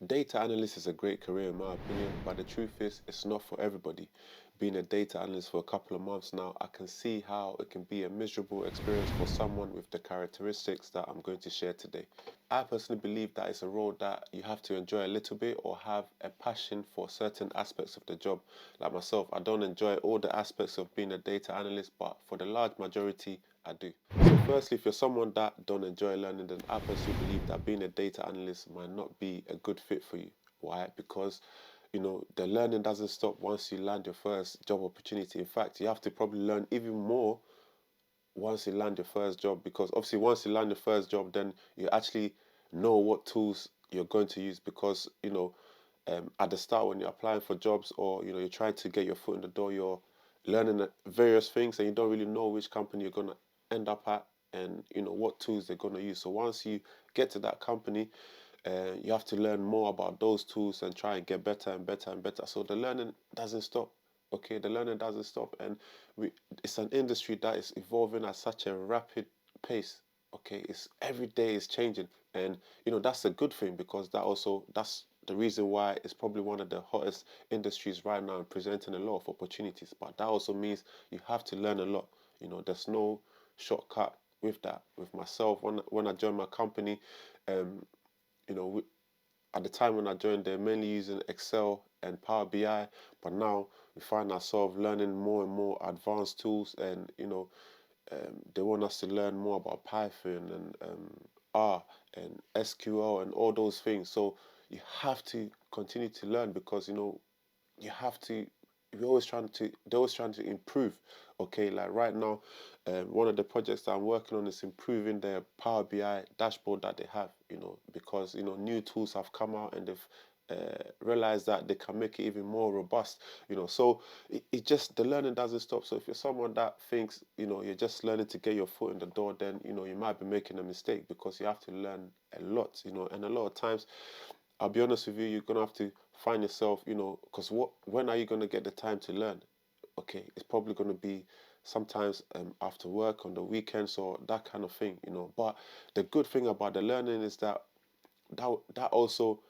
Data analyst is a great career in my opinion, but the truth is, it's not for everybody. Being a data analyst for a couple of months now, I can see how it can be a miserable experience for someone with the characteristics that I'm going to share today. I personally believe that it's a role that you have to enjoy a little bit or have a passion for certain aspects of the job. Like myself, I don't enjoy all the aspects of being a data analyst, but for the large majority, I do. So firstly, if you're someone that don't enjoy learning, then I personally believe that being a data analyst might not be a good fit for you. Why? Because the learning doesn't stop once you land your first job opportunity. In fact, you have to probably learn even more once you land your first job, because obviously once you land your first job, then you actually know what tools you're going to use, because at the start when you're applying for jobs, or you're trying to get your foot in the door, you're learning various things and you don't really know which company you're going to end up at, and what tools they're going to use. So once you get to that company, you have to learn more about those tools and try and get better and better and better. So the learning doesn't stop. Okay, the learning doesn't stop, and it's an industry that is evolving at such a rapid pace. Okay, it's every day is changing, and that's a good thing, because that's the reason why it's probably one of the hottest industries right now and presenting a lot of opportunities. But that also means you have to learn a lot. There's no shortcut with that. With myself, when I joined my company, um, you know, we, at the time when I joined, they're mainly using Excel and Power BI, but now we find ourselves learning more and more advanced tools, and they want us to learn more about Python and R and SQL and all those things. So you have to continue to learn, because you have to. They're always trying to improve. Okay, like right now, one of the projects that I'm working on is improving their Power BI dashboard that they have. Because new tools have come out, and they've realized that they can make it even more robust. So it just, the learning doesn't stop. So if you're someone that thinks you're just learning to get your foot in the door, then you might be making a mistake, because you have to learn a lot. And a lot of times, I'll be honest with you, you're gonna have to find yourself, because when are you gonna get the time to learn? Okay, it's probably gonna be sometimes after work on the weekends or that kind of thing. But the good thing about the learning is that also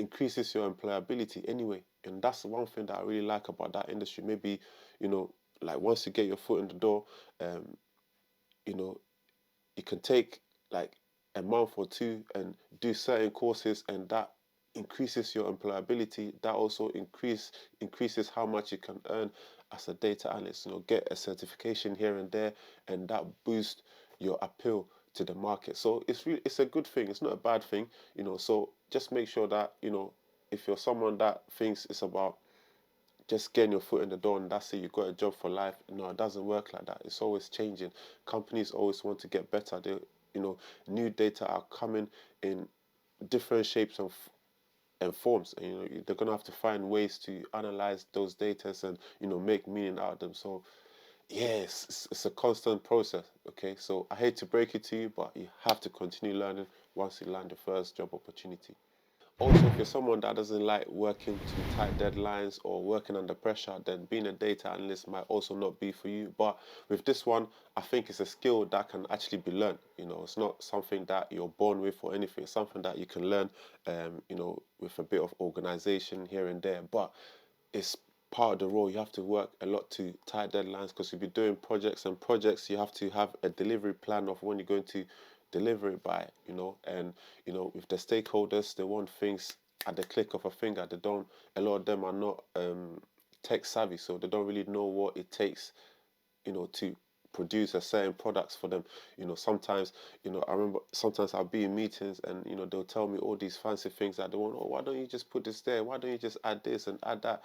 increases your employability anyway, and that's one thing that I really like about that industry. Maybe you know, like once you get your foot in the door, um, you know, you can take like a month or two and do certain courses, and that increases your employability. That also increases how much you can earn as a data analyst. Get a certification here and there, and that boosts your appeal to the market. So it's a good thing. It's not a bad thing. So just make sure that if you're someone that thinks it's about just getting your foot in the door and that's it, you got a job for life. No, it doesn't work like that. It's always changing. Companies always want to get better. You know, new data are coming in different shapes and forms, and they're gonna have to find ways to analyze those data and make meaning out of them. So yes, it's a constant process. Okay, so I hate to break it to you, but you have to continue learning once you land your first job opportunity. Also, if you're someone that doesn't like working to tight deadlines or working under pressure, then being a data analyst might also not be for you. But with this one, I think it's a skill that can actually be learned. It's not something that you're born with or anything. It's something that you can learn, with a bit of organization here and there. But it's part of the role. You have to work a lot to tight deadlines, because you'll be doing projects and projects. You have to have a delivery plan of when you're going to deliver it by, and with the stakeholders, they want things at the click of a finger. They don't. A lot of them are not tech savvy, so they don't really know what it takes to produce a certain products for them. Sometimes, I remember sometimes I'll be in meetings and they'll tell me all these fancy things that they want. Oh, why don't you just put this there? Why don't you just add this and add that?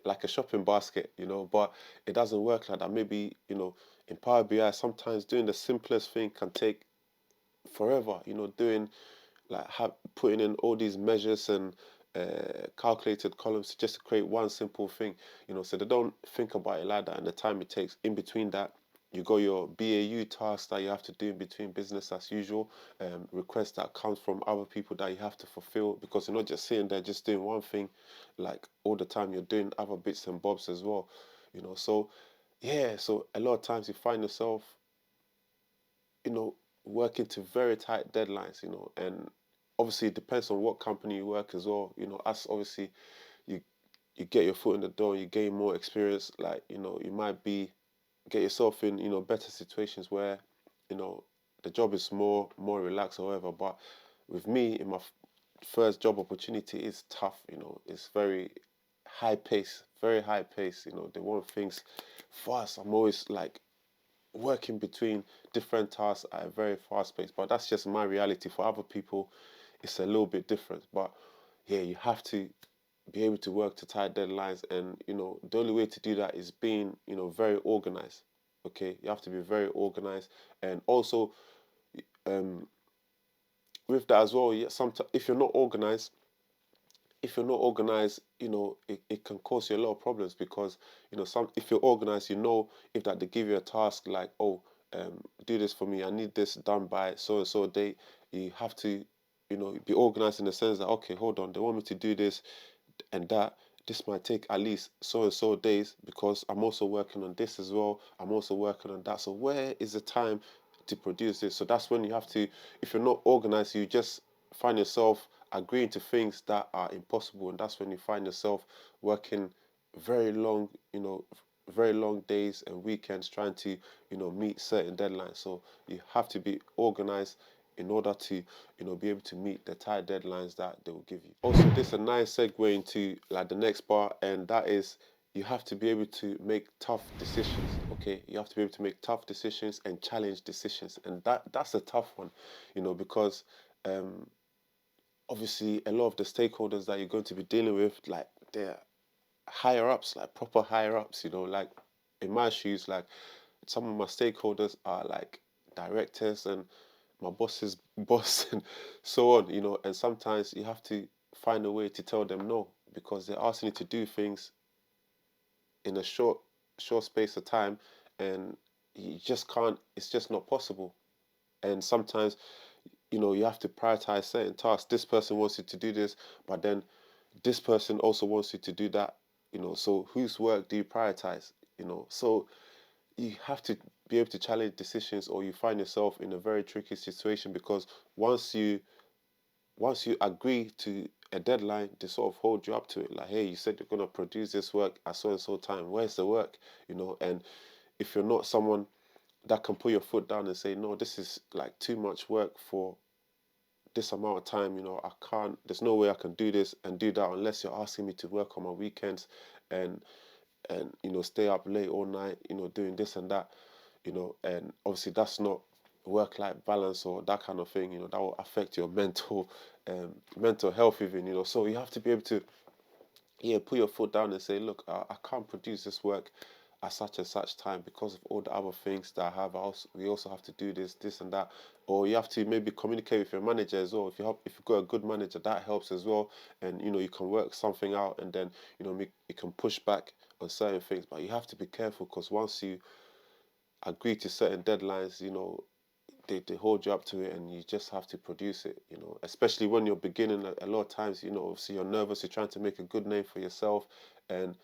Like a shopping basket. But it doesn't work like that. Maybe in Power BI, sometimes doing the simplest thing can take forever. Doing like putting in all these measures and calculated columns just to create one simple thing. So they don't think about it like that, and the time it takes in between that. You got your BAU tasks that you have to do in between, business as usual, requests that comes from other people that you have to fulfill, because you're not just sitting there just doing one thing like all the time. You're doing other bits and bobs as well. So yeah, so a lot of times you find yourself, you know, working to very tight deadlines, and obviously it depends on what company you work as well. As obviously you you get your foot in the door, you gain more experience. Like you might be get yourself in better situations where you know the job is more relaxed or whatever. But with me, in my first job opportunity, it's tough. It's very high pace. They want things fast. I'm always like working between different tasks at a very fast pace. But that's just my reality. For other people, it's a little bit different. But yeah, you have to be able to work to tight deadlines, and the only way to do that is being very organized. Okay, you have to be very organized, and also um, with that as well. Yeah, sometimes if you're not organized, it can cause you a lot of problems because if you're organized, if that they give you a task like, oh, do this for me, I need this done by so and so date. You have to be organized in the sense that, okay, hold on, they want me to do this and that. This might take at least so and so days because I'm also working on this as well. I'm also working on that. So where is the time to produce this? So that's when you have to, if you're not organized, you just find yourself agreeing to things that are impossible, and that's when you find yourself working very long, very long days and weekends trying to, meet certain deadlines. So you have to be organized in order to, be able to meet the tight deadlines that they will give you. Also, this is a nice segue into like the next part, and that is you have to be able to make tough decisions. Okay, you have to be able to make tough decisions and challenge decisions, and that's a tough one, because um, obviously a lot of the stakeholders that you're going to be dealing with, like they're higher ups, like proper higher ups. Like in my shoes, like some of my stakeholders are like directors and my boss's boss and so on, and sometimes you have to find a way to tell them no because they're asking you to do things in a short space of time, and you just can't, it's just not possible. And sometimes you have to prioritize certain tasks. This person wants you to do this, but then this person also wants you to do that. So whose work do you prioritize? So you have to be able to challenge decisions, or you find yourself in a very tricky situation because once you once you agree to a deadline, they sort of hold you up to it. Like, hey, you said you're gonna produce this work at so and so time. Where's the work? And if you're not someone that can put your foot down and say, no, this is like too much work for this amount of time, I can't, there's no way I can do this and do that unless you're asking me to work on my weekends and stay up late all night, doing this and that, and obviously that's not work-life balance or that kind of thing, that will affect your mental health even, so you have to be able to, yeah, put your foot down and say, look, I can't produce this work at such and such time because of all the other things that I have. We also have to do this and that. Or you have to maybe communicate with your manager as well. If you've got a good manager, that helps as well. And you can work something out, and then you can push back on certain things. But you have to be careful because once you agree to certain deadlines, they hold you up to it, and you just have to produce it, especially when you're beginning. A lot of times, obviously you're nervous, you're trying to make a good name for yourself, and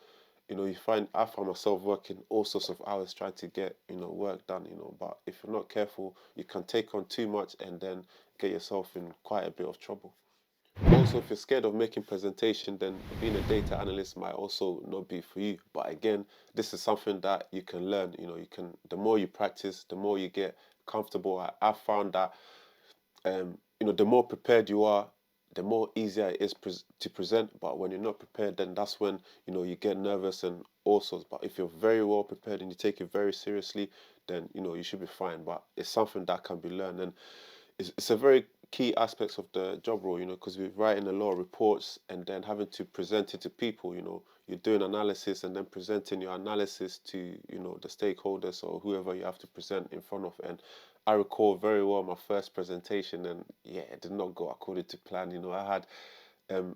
I find myself working all sorts of hours trying to get work done, but if you're not careful, you can take on too much and then get yourself in quite a bit of trouble. Also, if you're scared of making presentation, then being a data analyst might also not be for you. But again, this is something that you can learn. The more you practice, the more you get comfortable. I found that the more prepared you are, the more easier it is to present. But when you're not prepared, then that's when you get nervous and all sorts. But if you're very well prepared and you take it very seriously, then you should be fine. But it's something that can be learned, and it's a very key aspects of the job role, because we're writing a lot of reports and then having to present it to people. You're doing analysis and then presenting your analysis to the stakeholders or whoever you have to present in front of. And I recall very well my first presentation, and yeah, it did not go according to plan. I had um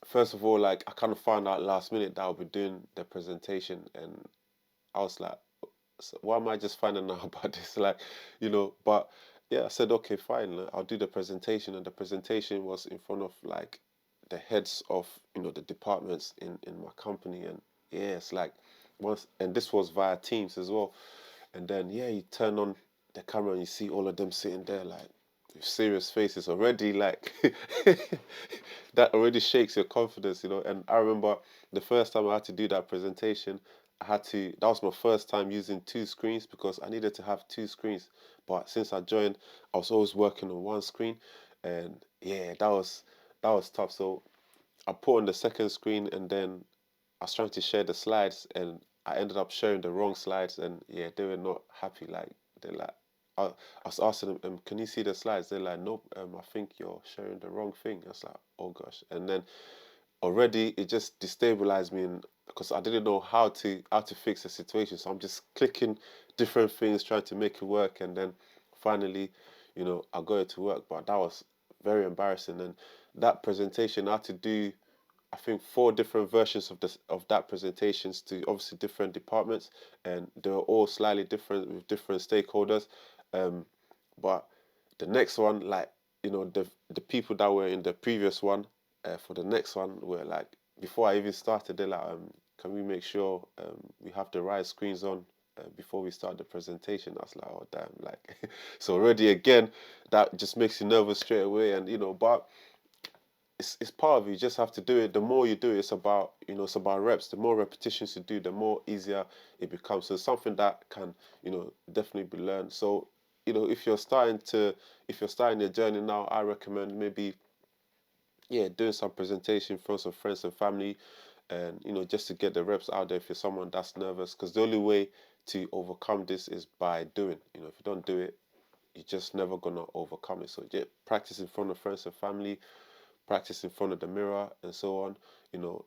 first of all, like, I kind of found out last minute that I'll be doing the presentation, and I was like, so why am I just finding out about this? Like, but yeah, I said, okay, fine, I'll do the presentation. And the presentation was in front of like the heads of, the departments in my company. And yeah, it's like and this was via Teams as well. And then, yeah, you turn on the camera and you see all of them sitting there like, serious faces already like that already shakes your confidence, you know. And I remember the first time I had to do that presentation, that was my first time using two screens because I needed to have two screens. But since I joined, I was always working on one screen, and yeah, that was tough. So I put on the second screen, and then I was trying to share the slides, and I ended up sharing the wrong slides, and yeah, they were not happy. Like they're like, I was asking them, "Can you see the slides?" They're like, "Nope, I think you're sharing the wrong thing." I was like, "Oh gosh!" And then already it just destabilized me, because I didn't know how to fix the situation. So I'm just clicking different things, trying to make it work, and then finally, I got it to work. But that was very embarrassing, and that presentation I had to do, I think, four different versions of that presentations to obviously different departments, and they were all slightly different with different stakeholders. Um, but the next one, like, the people that were in the previous one, for the next one were like, before I even started, they're like, can we make sure we have the right screens on before we start the presentation? I was like, oh damn, like, so already again, that just makes you nervous straight away, and but it's part of it. You just have to do it. The more you do it, it's about reps. The more repetitions you do, the more easier it becomes. So it's something that can definitely be learned. So if you're starting your journey now, I recommend maybe, yeah, doing some presentation in front of friends and family, and just to get the reps out there if you're someone that's nervous, because the only way to overcome this is by doing. If you don't do it, you're just never gonna overcome it. So yeah, practice in front of friends and family, practice in front of the mirror, and so on.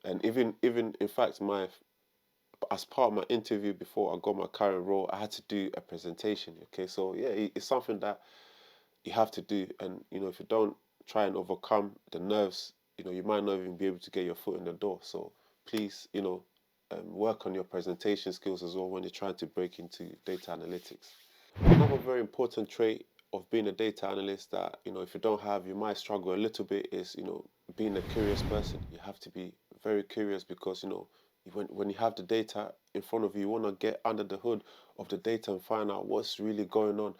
And even in fact, my as part of my interview before I got my current role, I had to do a presentation. Okay, so yeah, it's something that you have to do, and if you don't try and overcome the nerves, you might not even be able to get your foot in the door. So please, work on your presentation skills as well when you're trying to break into data analytics. Another very important trait of being a data analyst that, if you don't have, you might struggle a little bit, is, being a curious person. You have to be very curious, because, when you have the data in front of you, you want to get under the hood of the data and find out what's really going on.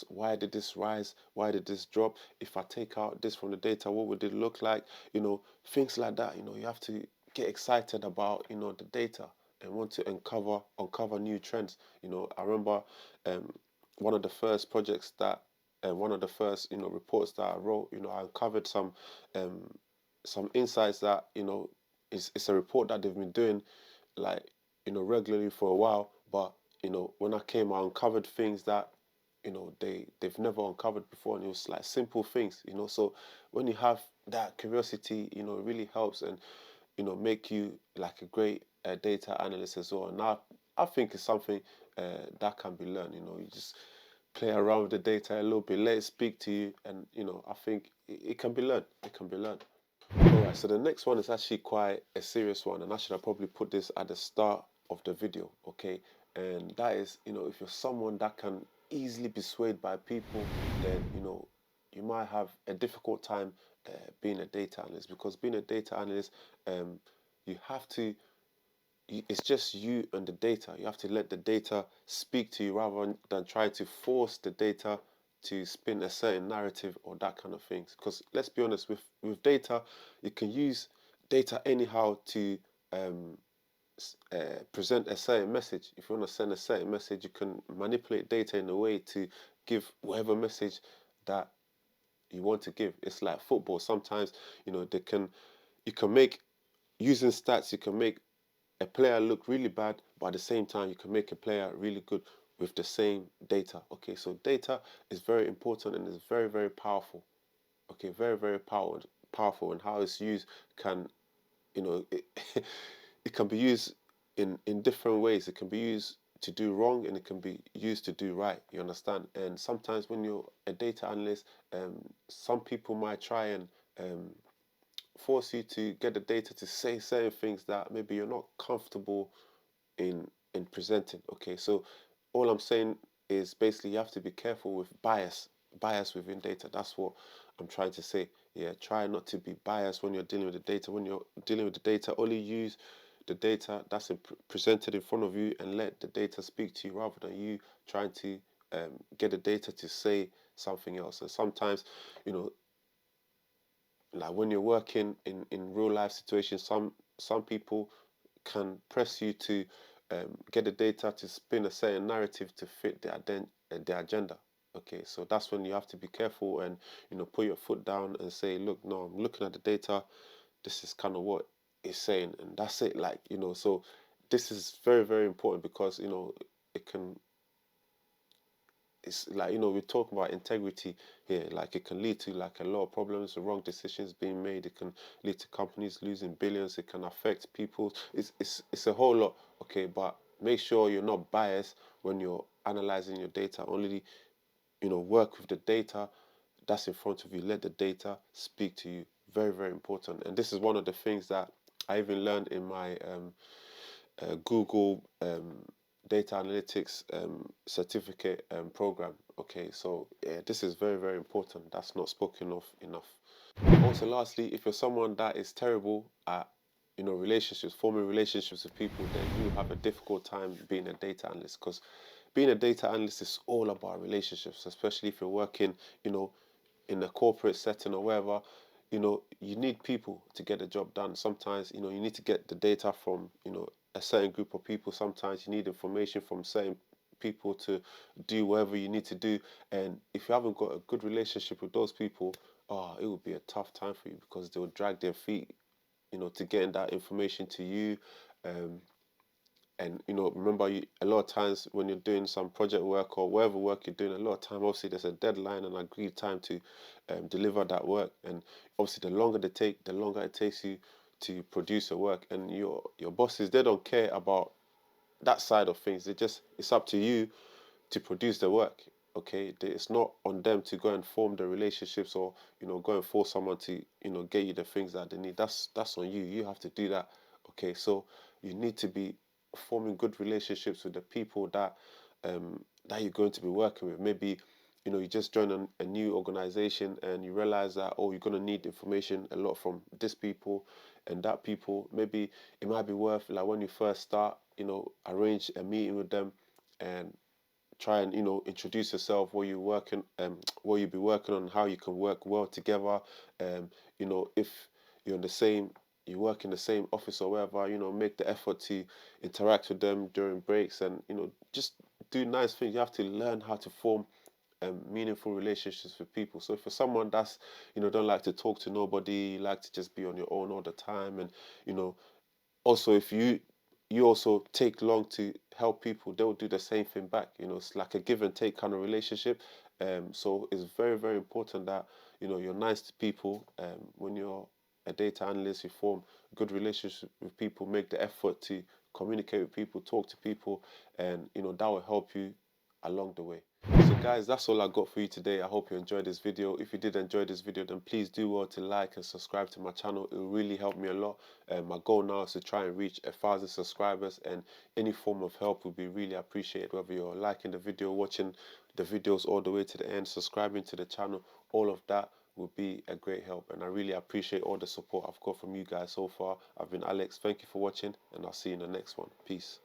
Why did this rise? Why did this drop? If I take out this from the data, what would it look like? Things like that. You have to get excited about, the data, and want to uncover new trends. I remember um, one of the first projects that, one of the first reports that I wrote. I uncovered some insights that, it's a report that they've been doing, like, regularly for a while. But when I came, I uncovered things that, they've never uncovered before, and it was like simple things. So when you have that curiosity, it really helps, and make you like a great data analyst as well. And I think it's something that can be learned. You just play around with the data a little bit, let it speak to you, and I think it can be learned. It can be learned. All right. So the next one is actually quite a serious one, and I should have probably put this at the start of the video. Okay, and that is, if you're someone that can easily be swayed by people, then you might have a difficult time being a data analyst, because being a data analyst, you have to it's just you and the data. You have to let the data speak to you, rather than try to force the data to spin a certain narrative or that kind of things. Because let's be honest, with data, you can use data anyhow to um, present a certain message. If you want to send a certain message, you can manipulate data in a way to give whatever message that you want to give. It's like football. Sometimes, you can make, using stats, you can make a player look really bad, but at the same time, you can make a player really good with the same data. Okay, so data is very important, and it's very, very powerful. Okay, very, very powerful, and how it's used can, it, it can be used in different ways. It can be used to do wrong, and it can be used to do right. You understand? And sometimes when you're a data analyst, some people might try and um, force you to get the data to say certain things that maybe you're not comfortable in presenting. Okay, so all I'm saying is basically you have to be careful with bias within data. That's what I'm trying to say. Yeah, try not to be biased when you're dealing with the data. When you're dealing with the data, only use the data that's presented in front of you, and let the data speak to you, rather than you trying to get the data to say something else. And sometimes, you know, like when you're working in real life situations, some people can press you to get the data to spin a certain narrative to fit their agenda. Okay, so that's when you have to be careful and put your foot down and say, look, no, I'm looking at the data. This is kind of what it's saying, and that's it. Like so this is very very important because it can it's like we're talking about integrity here. Like it can lead to like a lot of problems, wrong decisions being made. It can lead to companies losing billions. It can affect people. It's a whole lot. Okay, but make sure you're not biased when you're analyzing your data. Only work with the data that's in front of you. Let the data speak to you. Very very important. And this is one of the things that I even learned in my Google data analytics certificate program. Okay, so yeah, this is very very important. That's not spoken of enough. Also, lastly, if you're someone that is terrible at relationships, forming relationships with people, then you have a difficult time being a data analyst, because being a data analyst is all about relationships, especially if you're working you know in a corporate setting or wherever. You need people to get the job done. Sometimes you need to get the data from a certain group of people. Sometimes you need information from certain people to do whatever you need to do. And if you haven't got a good relationship with those people, it would be a tough time for you, because they'll drag their feet to getting that information to you. um, and remember, a lot of times when you're doing some project work or whatever work you're doing, a lot of time obviously there's a deadline and agreed time to deliver that work. And obviously the longer it takes you to produce a work. And your bosses, they don't care about that side of things. It's up to you to produce the work. Okay, it's not on them to go and form the relationships, or go and force someone to get you the things that they need. That's on you. You have to do that. Okay, so you need to be forming good relationships with the people that you're going to be working with. Maybe you just join a new organization and you realize that, oh, you're going to need information a lot from this people and that people. Maybe it might be worth, like, when you first start, arrange a meeting with them and try and introduce yourself, what you're working what you'll be working on, how you can work well together. If you're in the same you work in the same office or wherever, make the effort to interact with them during breaks, and just do nice things. You have to learn how to form meaningful relationships with people. So if you're someone that's don't like to talk to nobody, you like to just be on your own all the time, and you know also, if you also take long to help people, they'll do the same thing back. It's like a give and take kind of relationship. So it's very very important that you're nice to people. When you're a data analyst, you form good relationships with people, make the effort to communicate with people, talk to people, and that will help you along the way. So guys, that's all I got for you today. I hope you enjoyed this video. If you did enjoy this video, then please do well to like and subscribe to my channel. It will really help me a lot. My goal now is to try and reach 1,000 subscribers, and any form of help would be really appreciated. Whether you're liking the video, watching the videos all the way to the end, subscribing to the channel, all of that would be a great help. And I really appreciate all the support I've got from you guys so far. I've been Alex. Thank you for watching, and I'll see you in the next one. Peace.